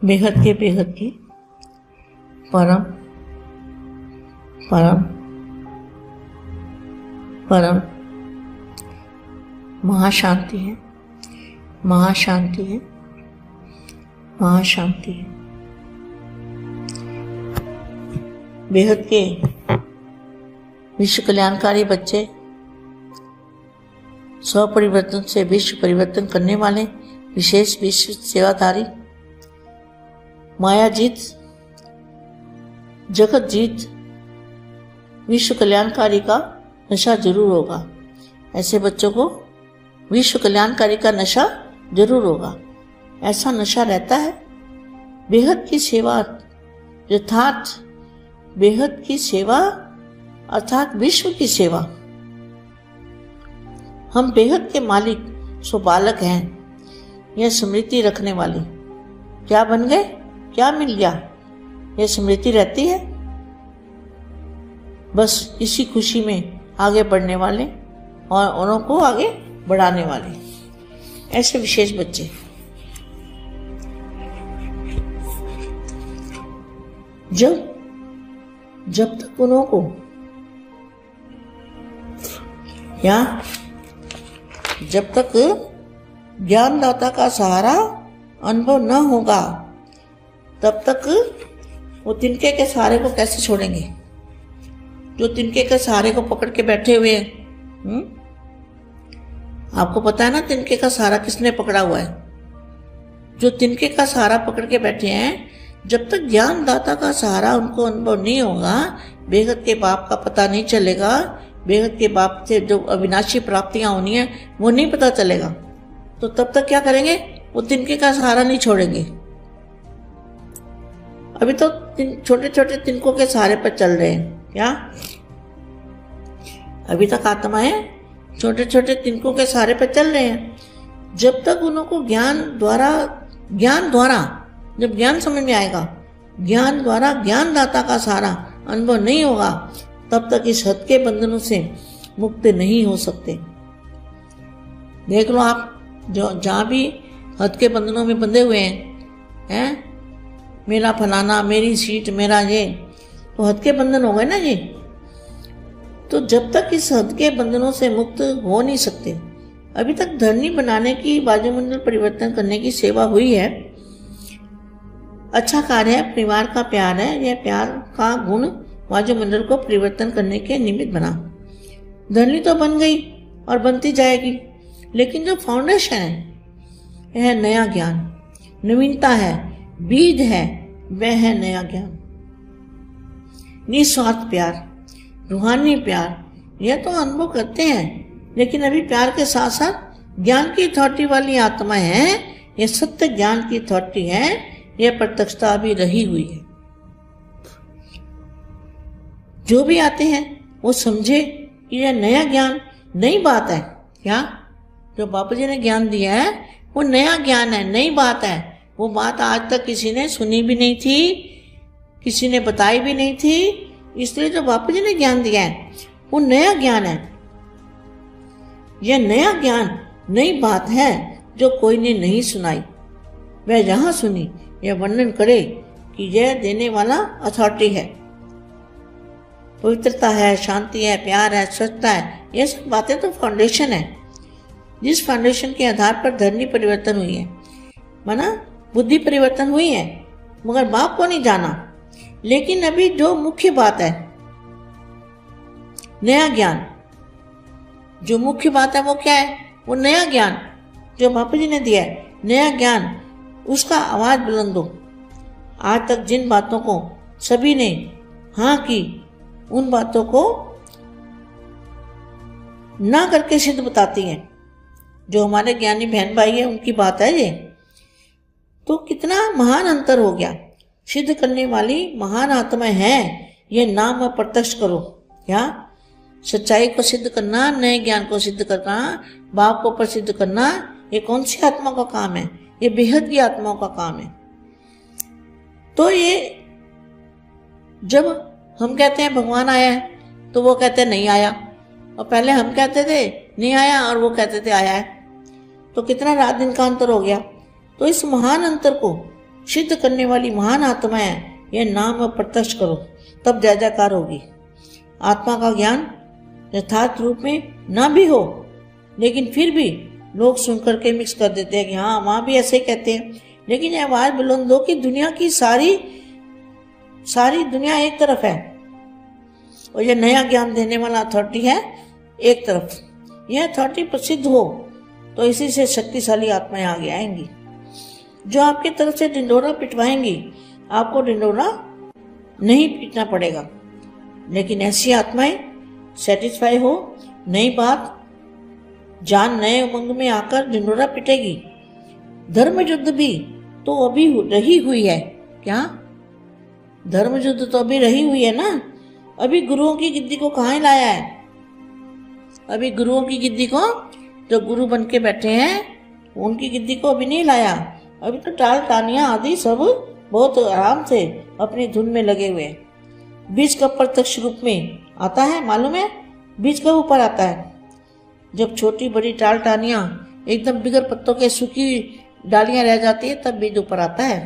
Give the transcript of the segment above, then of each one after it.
बेहद के परम परम परम महाशांति है, महाशांति है, महाशांति है। बेहद के विश्व कल्याणकारी बच्चे, स्व परिवर्तन से विश्व परिवर्तन करने वाले विशेष विश्व सेवाधारी, माया जीत, जगत जीत, विश्व कल्याणकारी का नशा जरूर होगा। ऐसे बच्चों को विश्व कल्याणकारी का नशा जरूर होगा। ऐसा नशा रहता है बेहद की सेवा, यथार्थ बेहद की सेवा अर्थात विश्व की सेवा। हम बेहद के मालिक स्वबालक हैं, यह स्मृति रखने वाले। क्या बन गए, क्या मिल गया, यह स्मृति रहती है। बस इसी खुशी में आगे बढ़ने वाले और उन्हों को आगे बढ़ाने वाले ऐसे विशेष बच्चे। जब तक उन्हों को या जब तक ज्ञानदाता का सहारा अनुभव न होगा तब तक वो तिनके के सहारे को कैसे छोड़ेंगे। जो तिनके के सहारे को पकड़ के बैठे हुए हैं, आपको पता है ना तिनके का सहारा किसने पकड़ा हुआ है। जो तिनके का सहारा पकड़ के बैठे हैं, जब तक ज्ञानदाता का सहारा उनको अनुभव नहीं होगा, बेहद के बाप का पता नहीं चलेगा, बेहद के बाप से जो अविनाशी प्राप्तियां होनी है वो नहीं पता चलेगा, तो तब तक क्या करेंगे, वो तिनके का सहारा नहीं छोड़ेंगे। अभी तो छोटे छोटे तिनकों के सहारे पर चल रहे हैं। क्या अभी तक आत्माएं छोटे छोटे तिनकों के सहारे पर चल रहे हैं। जब तक उनको ज्ञान द्वारा जब ज्ञान समझ में आएगा, ज्ञान द्वारा ज्ञानदाता का सहारा अनुभव नहीं होगा, तब तक इस हद के बंधनों से मुक्त नहीं हो सकते। देख लो आप, जो जहाँ भी हद के बंधनों में बंधे हुए हैं, मेरा फलाना, मेरी सीट, मेरा ये, तो हद के बंधन हो गए ना जी। तो जब तक इस हद के बंधनों से मुक्त हो नहीं सकते। अभी तक धरनी बनाने की, वायुमंडल परिवर्तन करने की सेवा हुई है, अच्छा कार्य है, परिवार का प्यार है, यह प्यार का गुण वायुमंडल को परिवर्तन करने के निमित्त बना। धरनी तो बन गई और बनती जाएगी, लेकिन जो फाउंडेशन है वह नया ज्ञान, नवीनता है, बीज है, वह है नया ज्ञान, निस्वार्थ प्यार, रूहानी प्यार। यह तो अनुभव करते हैं, लेकिन अभी प्यार के साथ साथ ज्ञान की अथॉरिटी वाली आत्मा है, यह सत्य ज्ञान की अथॉरिटी है, यह प्रत्यक्षता अभी रही हुई है। जो भी आते हैं वो समझे कि यह नया ज्ञान, नई बात है। क्या जो बापू जी ने ज्ञान दिया है वो नया ज्ञान है, नई बात है। वो बात आज तक किसी ने सुनी भी नहीं थी, किसी ने बताई भी नहीं थी, इसलिए जो बापू जी ने ज्ञान दिया है वो नया ज्ञान है। यह नया ज्ञान, नई बात है जो कोई ने नहीं सुनाई। वह जहां सुनी यह वर्णन करे कि यह देने वाला अथॉरिटी है, पवित्रता है, शांति है, प्यार है, स्वच्छता है। यह सब बातें तो फाउंडेशन है, जिस फाउंडेशन के आधार पर धरनी परिवर्तन हुई है, माना बुद्धि परिवर्तन हुई है, मगर बाप को नहीं जाना। लेकिन अभी जो मुख्य बात है, नया ज्ञान, जो मुख्य बात है वो क्या है, वो नया ज्ञान जो बापू जी ने दिया है, नया ज्ञान, उसका आवाज बुलंद हो। आज तक जिन बातों को सभी ने हाँ की, उन बातों को ना करके सिद्ध बताती हैं। जो हमारे ज्ञानी बहन भाई है उनकी बात है ये। तो कितना महान अंतर हो गया। सिद्ध करने वाली महान आत्माएं हैं, ये नाम प्रत्यक्ष करो। क्या सच्चाई को सिद्ध करना, नए ज्ञान को सिद्ध करना, बाप को प्रसिद्ध करना, ये कौन सी आत्मा का काम है, ये बेहद की आत्माओं का काम है। तो ये जब हम कहते हैं भगवान आया है, तो वो कहते हैं नहीं आया, और पहले हम कहते थे नहीं आया और वो कहते थे आया है, तो कितना रात दिन का अंतर हो गया। तो इस महान अंतर को सिद्ध करने वाली महान आत्माएं यह नाम प्रत्यक्ष करो, तब जय जयकार होगी। आत्मा का ज्ञान यथार्थ रूप में ना भी हो, लेकिन फिर भी लोग सुनकर के मिक्स कर देते हैं कि हाँ वहाँ भी ऐसे ही कहते हैं। लेकिन यह आवाज बुलंद दो कि दुनिया की सारी दुनिया एक तरफ है और यह नया ज्ञान देने वाला अथॉरिटी है एक तरफ। यह अथॉरिटी प्रसिद्ध हो तो इसी से शक्तिशाली आत्माएं आगे आएंगी जो आपके तरफ से ढिंढोरा पिटवाएंगी। आपको ढिंढोरा नहीं पीटना पड़ेगा, लेकिन ऐसी आत्माएं सेटिस्फाई हो, नई बात जान नए उमंग में आकर ढिंढोरा पिटेगी। धर्म युद्ध भी तो अभी रही हुई है। क्या धर्म युद्ध तो अभी रही हुई है ना? अभी गुरुओं की गिद्दी को कहाँ लाया है? अभी गुरुओं की गिद्दी को, जो गुरु बन के बैठे हैं उनकी गिद्दी को अभी नहीं लाया। अभी तो टाल टानियां आदि सब बहुत आराम से अपनी धुन में लगे हुए हैं। बीज कब प्रत्यक्ष रूप में आता है मालूम है? बीज कब ऊपर आता है? जब छोटी बड़ी टाल टानियां एकदम बिगर पत्तों के सूखी डालियां रह जाती है तब बीज ऊपर आता है।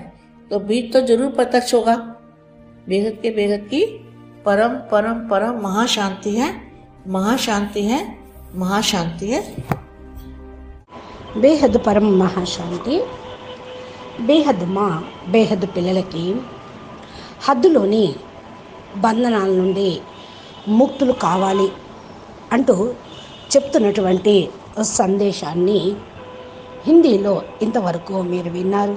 तो बीज तो जरूर प्रत्यक्ष होगा। बेहद के बेहद की परम परम परम महाशांति है, महाशांति है, महाशांति है। బేహద్ పరం మహాశాంతి. బేహద్ మా బేహద్ పిల్లలకి హద్దులోని బంధనాల నుండి ముక్తులు కావాలి అంటూ చెప్తున్నటువంటి సందేశాన్ని హిందీలో ఇంతవరకు మీరు విన్నారు.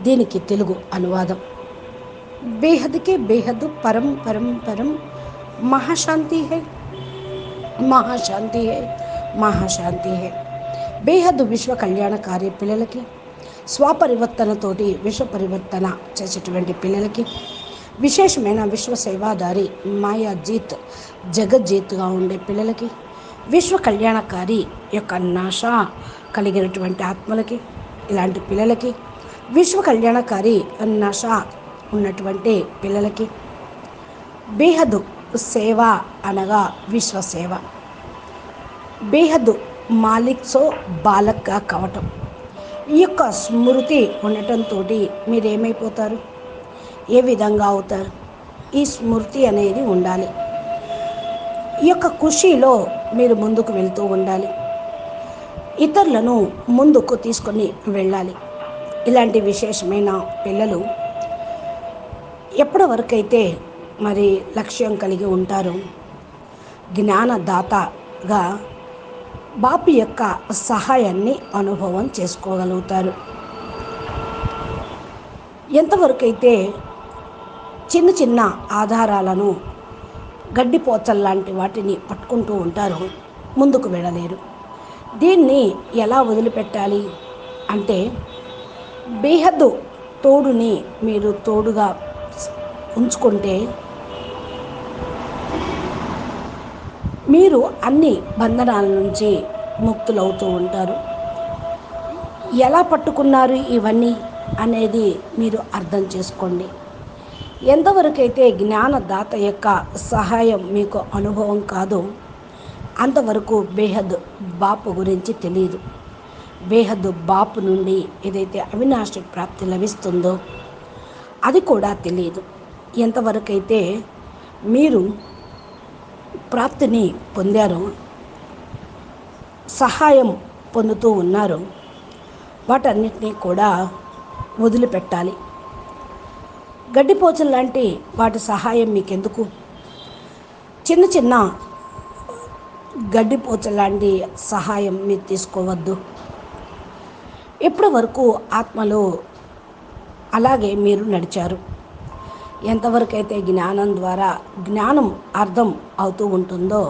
దీనికి తెలుగు అనువాదం. బేహద్కే బేహద్ పరం పరం పరం మహాశాంతి హై, మహాశాంతి హై, మహాశాంతి హై. బేహద్ విశ్వ కళ్యాణకారి పిల్లలకి, స్వపరివర్తనతోటి విశ్వ పరివర్తన చేసేటువంటి పిల్లలకి, విశేషమైన విశ్వ సేవాదారి మాయాజీత్ జగజ్జీత్గా ఉండే పిల్లలకి, విశ్వ కళ్యాణకారి యొక్క నాశ కలిగినటువంటి ఆత్మలకి, ఇలాంటి పిల్లలకి, విశ్వ కళ్యాణకారి నాశ ఉన్నటువంటి పిల్లలకి, బేహద్ సేవ అనగా విశ్వసేవ, బేహద్ మాలిక్ సో బాలక్గా కావటం. ఈ యొక్క స్మృతి ఉండటంతో మీరేమైపోతారు, ఏ విధంగా అవుతారు? ఈ స్మృతి అనేది ఉండాలి. ఈ యొక్క ఖుషీలో మీరు ముందుకు వెళ్తూ ఉండాలి, ఇతరులను ముందుకు తీసుకొని వెళ్ళాలి. ఇలాంటి విశేషమైన పిల్లలు ఎప్పటి వరకైతే మరి లక్ష్యం కలిగి ఉంటారో, జ్ఞానదాతగా బాపు యొక్క సహాయాన్ని అనుభవం చేసుకోగలుగుతారు. ఎంతవరకైతే చిన్న చిన్న ఆధారాలను గడ్డిపోచల్లాంటి వాటిని పట్టుకుంటూ ఉంటారో ముందుకు వెళ్ళలేరు. దీన్ని ఎలా వదిలిపెట్టాలి అంటే, బేహద్దు తోడుని మీరు తోడుగా ఉంచుకుంటే మీరు అన్ని బంధనాల నుంచి ముక్తులవుతూ ఉంటారు. ఎలా పట్టుకున్నారు ఇవన్నీ అనేది మీరు అర్థం చేసుకోండి. ఎంతవరకైతే జ్ఞానదాత యొక్క సహాయం మీకు అనుభవం కాదో అంతవరకు బేహద్ బాపు గురించి తెలియదు. బేహద్ బాపు నుండి ఏదైతే అవినాశి ప్రాప్తి లభిస్తుందో అది కూడా తెలియదు. ఎంతవరకైతే మీరు ప్రాప్తిని పొందారో, సహాయం పొందుతూ ఉన్నారో, వాటన్నిటినీ కూడా వదిలిపెట్టాలి. గడ్డిపోచలు లాంటి వాటి సహాయం మీకెందుకు? చిన్న చిన్న గడ్డిపోచలు లాంటి సహాయం మీరు తీసుకోవద్దు. ఎప్పటి వరకు ఆత్మలో అలాగే మీరు నడిచారు. ఎంతవరకైతే జ్ఞానం ద్వారా జ్ఞానం అర్థం అవుతూ ఉంటుందో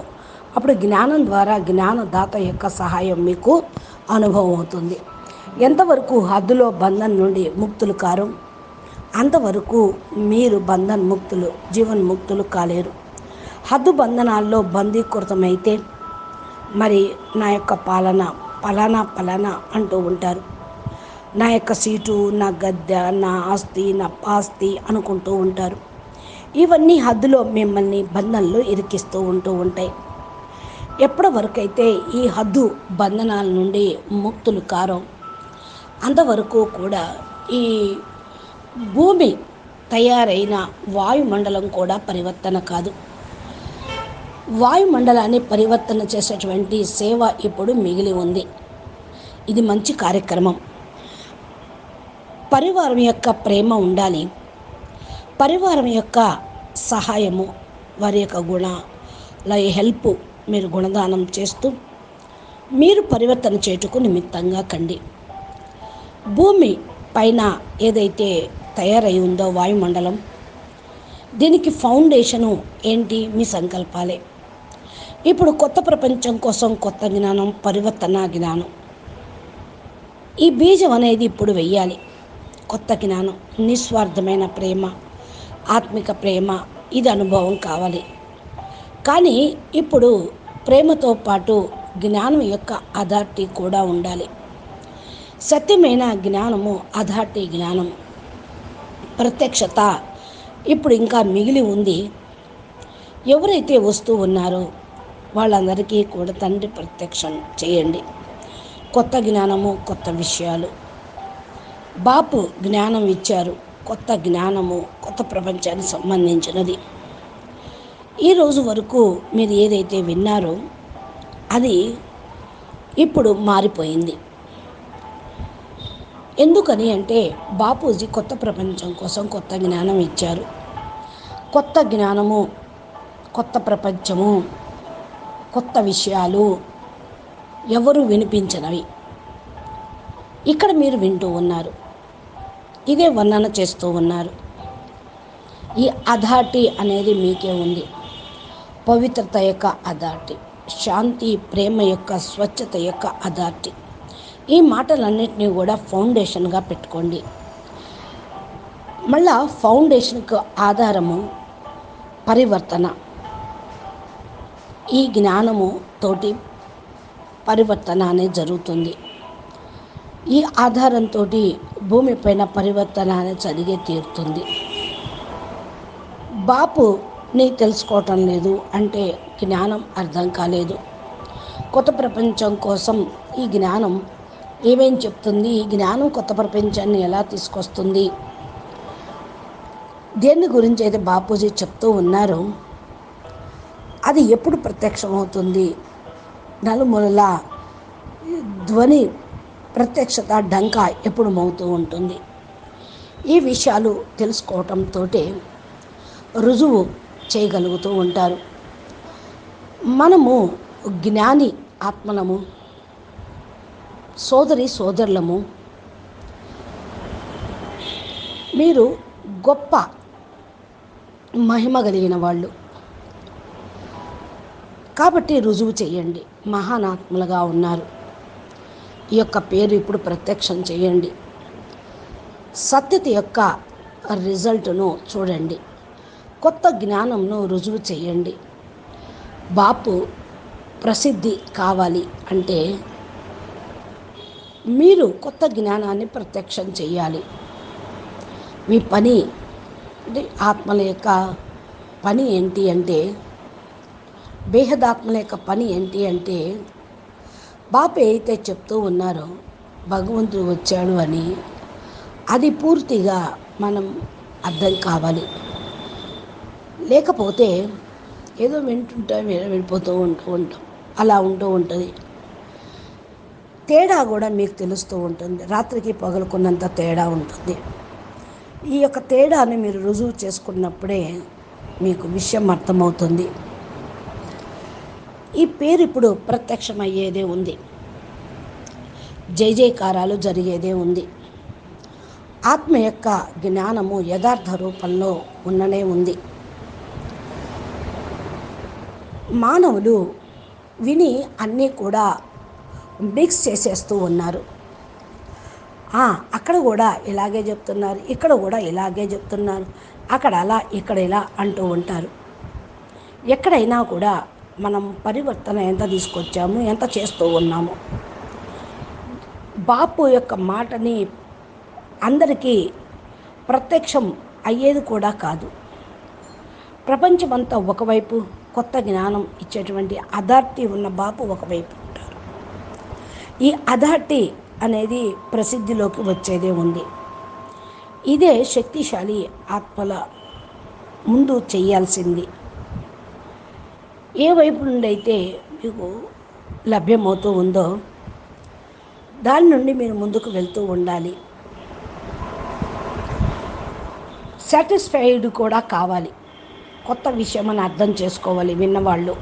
అప్పుడు జ్ఞానం ద్వారా జ్ఞానదాత యొక్క సహాయం మీకు అనుభవం అవుతుంది. ఎంతవరకు హద్దులో బంధన్ నుండి ముక్తులు కారు అంతవరకు మీరు బంధన్ ముక్తులు, జీవన్ముక్తులు కాలేరు. హద్దు బంధనాల్లో బందీకృతమైతే మరి నా యొక్క పాలన పలానా పలానా అంటూ ఉంటారు. నా యొక్క సీటు, నా గద్దె, నా ఆస్తి, నా పాస్తి అనుకుంటూ ఉంటారు. ఇవన్నీ హద్దులో మిమ్మల్ని బంధంలో ఇరికిస్తూ ఉంటూ ఉంటాయి. ఎప్పటి వరకైతే ఈ హద్దు బంధనాల నుండి ముక్తులు కారో అంతవరకు కూడా ఈ భూమి తయారైన వాయుమండలం కూడా పరివర్తన కాదు. వాయుమండలాన్ని పరివర్తన చేసేటువంటి సేవ ఇప్పుడు మిగిలి ఉంది. ఇది మంచి కార్యక్రమం. పరివారం యొక్క ప్రేమ ఉండాలి. పరివారం యొక్క సహాయము, వారి యొక్క గుణాల హెల్ప్ మీరు గుణదానం చేస్తూ మీరు పరివర్తన చేయుటకు నిమిత్తంగా కండి. భూమి పైన ఏదైతే తయారై ఉందో వాయుమండలం, దీనికి ఫౌండేషను ఏంటి? మీ సంకల్పాలే. ఇప్పుడు కొత్త ప్రపంచం కోసం కొత్త జ్ఞానం, పరివర్తన జ్ఞానం, ఈ బీజం అనేది ఇప్పుడు వెయ్యాలి. కొత్త జ్ఞానం, నిస్వార్థమైన ప్రేమ, ఆత్మిక ప్రేమ, ఇది అనుభవం కావాలి. కానీ ఇప్పుడు ప్రేమతో పాటు జ్ఞానం యొక్క అథారిటీ కూడా ఉండాలి. సత్యమైన జ్ఞానము, అథారిటీ జ్ఞానం, ప్రత్యక్షత ఇప్పుడు ఇంకా మిగిలి ఉంది. ఎవరైతే వస్తూ ఉన్నారో వాళ్ళందరికీ కూడా తండ్రి ప్రత్యక్షం చేయండి. కొత్త జ్ఞానము, కొత్త విషయాలు. బాపు జ్ఞానం ఇచ్చారు. కొత్త జ్ఞానము కొత్త ప్రపంచానికి సంబంధించినది. ఈరోజు వరకు మీరు ఏదైతే విన్నారో అది ఇప్పుడు మారిపోయింది. ఎందుకని అంటే బాపూజీ కొత్త ప్రపంచం కోసం కొత్త జ్ఞానం ఇచ్చారు. కొత్త జ్ఞానము, కొత్త ప్రపంచము, కొత్త విషయాలు ఎవరు వినిపించనవి ఇక్కడ మీరు వింటూ ఉన్నారు. ఇదే వర్ణన చేస్తూ ఉన్నారు. ఈ అథారిటీ అనేది మీకే ఉంది. పవిత్రత యొక్క అథారిటీ, శాంతి, ప్రేమ యొక్క, స్వచ్ఛత యొక్క అథారిటీ. ఈ మాటలన్నింటినీ కూడా ఫౌండేషన్గా పెట్టుకోండి. మళ్ళా ఫౌండేషన్కు ఆధారము పరివర్తన. ఈ జ్ఞానము తోటి పరివర్తన అనేది జరుగుతుంది. ఈ ఆధారంతో భూమిపైన పరివర్తన అనేది జరిగే తీరుతుంది. బాపుని తెలుసుకోవటం లేదు అంటే జ్ఞానం అర్థం కాలేదు. కొత్త ప్రపంచం కోసం ఈ జ్ఞానం ఏమేం చెప్తుంది? ఈ జ్ఞానం కొత్త ప్రపంచాన్ని ఎలా తీసుకొస్తుంది? దేని గురించి అయితే బాపూజీ చెప్తూ ఉన్నారో అది ఎప్పుడు ప్రత్యక్షమవుతుంది? నలుమూలల ధ్వని ప్రత్యక్షత, డంకా ఎప్పుడు మోగుతూ ఉంటుంది? ఈ విషయాలు తెలుసుకోవటంతో రుజువు చేయగలుగుతూ ఉంటారు. మనము జ్ఞాని ఆత్మలము, సోదరి సోదరులము. మీరు గొప్ప మహిమ కలిగిన వాళ్ళు కాబట్టి రుజువు చేయండి. మహానాత్మలుగా ఉన్నారు. ఈ యొక్క పేరు ఇప్పుడు ప్రత్యక్షం చేయండి. సత్యత యొక్క రిజల్ట్ను చూడండి. కొత్త జ్ఞానంను రుజువు చేయండి. బాపు ప్రసిద్ధి కావాలి అంటే మీరు కొత్త జ్ఞానాన్ని ప్రత్యక్షం చేయాలి. మీ పని అంటే ఆత్మల యొక్క పని ఏంటి అంటే, బేహదాత్మల యొక్క పని ఏంటి అంటే, బాపు అయితే చెప్తూ ఉన్నారో భగవంతుడు వచ్చాడు అని, అది పూర్తిగా మనం అర్థం కావాలి. లేకపోతే ఏదో వింటుంటాం, ఏదో వెళ్ళిపోతూ ఉంటాం, అలా ఉంటూ ఉంటుంది. తేడా కూడా మీకు తెలుస్తూ ఉంటుంది. రాత్రికి పగలుకున్నంత తేడా ఉంటుంది. ఈ యొక్క తేడాన్ని మీరు రుజువు చేసుకున్నప్పుడే మీకు విషయం అర్థమవుతుంది. ఈ పేరు ఇప్పుడు ప్రత్యక్షమయ్యేదే ఉంది. జై జయకారాలు జరిగేదే ఉంది. ఆత్మ యొక్క జ్ఞానము యథార్థ రూపంలో ఉన్ననే ఉంది. మానవులు విని అన్నీ కూడా మిక్స్ చేసేస్తూ ఉన్నారు. అక్కడ కూడా ఇలాగే చెప్తున్నారు, ఇక్కడ కూడా ఇలాగే చెప్తున్నారు, అక్కడ అలా ఇక్కడ ఇలా అంటూ ఉంటారు. ఎక్కడైనా కూడా మనం పరివర్తన ఎంత తీసుకొచ్చాము, ఎంత చేస్తూ ఉన్నాము. బాపు యొక్క మాటని అందరికీ ప్రత్యక్షం అయ్యేది కూడా కాదు. ప్రపంచమంతా ఒకవైపు, కొత్త జ్ఞానం ఇచ్చేటువంటి అథారిటీ ఉన్న బాపు ఒకవైపు ఉంటారు. ఈ అథారిటీ అనేది ప్రసిద్ధిలోకి వచ్చేదే ఉంది. ఇదే శక్తిశాలి ఆత్మల ముందు చేయాల్సింది. ఏ వైపు నుండి అయితే మీకు లభ్యమవుతూ ఉందో దాని నుండి మీరు ముందుకు వెళ్తూ ఉండాలి. సాటిస్ఫైడ్ కూడా కావాలి. కొత్త విషయం అని అర్థం చేసుకోవాలి. విన్నవాళ్ళు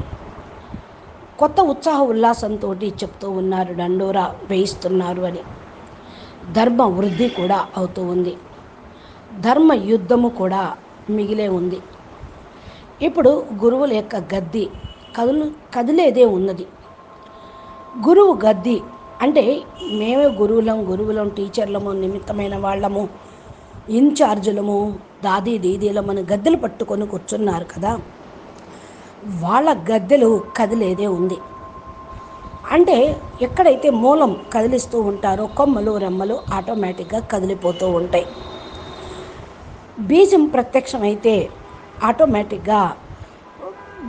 కొత్త ఉత్సాహ ఉల్లాసంతో చెప్తూ ఉన్నారు, దండోరా వేయిస్తున్నారు అని. ధర్మ వృద్ధి కూడా అవుతూ ఉంది. ధర్మ యుద్ధము కూడా మిగిలే ఉంది. ఇప్పుడు గురువుల యొక్క గద్ది కదిలేదే ఉన్నది. గురువు గద్ది అంటే మేమే గురువులం టీచర్లము, నిమిత్తమైన వాళ్ళము, ఇన్ఛార్జులము, దాదీ దీదీలమని గద్దెలు పట్టుకొని కూర్చున్నారు కదా, వాళ్ళ గద్దెలు కదిలేదే ఉంది. అంటే ఎక్కడైతే మూలం కదిలిస్తూ ఉంటారో కొమ్మలు రెమ్మలు ఆటోమేటిక్గా కదిలిపోతూ ఉంటాయి. బీజం ప్రత్యక్షమైతే ఆటోమేటిక్గా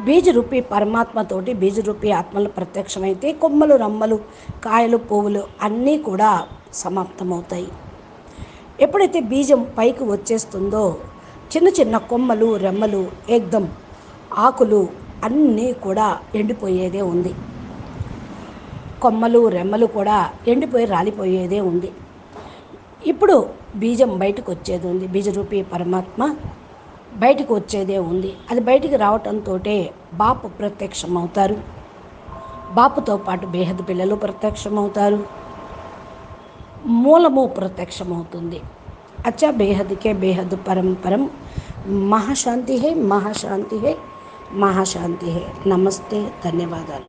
బీజరూపి పరమాత్మతోటి బీజరూపి ఆత్మలు ప్రత్యక్షమైతే కొమ్మలు రమ్మలు కాయలు పువ్వులు అన్నీ కూడా సమాప్తమవుతాయి. ఎప్పుడైతే బీజం పైకి వచ్చేస్తుందో చిన్న చిన్న కొమ్మలు రెమ్మలు ఏకదం ఆకులు అన్నీ కూడా ఎండిపోయేదే ఉంది. కొమ్మలు రెమ్మలు కూడా ఎండిపోయి రాలిపోయేదే ఉంది. ఇప్పుడు బీజం బయటకు వచ్చేది ఉంది. బీజరూపి పరమాత్మ బయటకు వచ్చేదే ఉంది. అది బయటికి రావటంతో బాపు ప్రత్యక్షమవుతారు. బాపుతో పాటు బేహద్ పిల్లలు ప్రత్యక్షమవుతారు. మూలము ప్రత్యక్షమవుతుంది. అచ్చా బేహద్కే బేహద్ పరం మహాశాంతి హే, మహాశాంతి హే, మహాశాంతి హే. నమస్తే, ధన్యవాదాలు.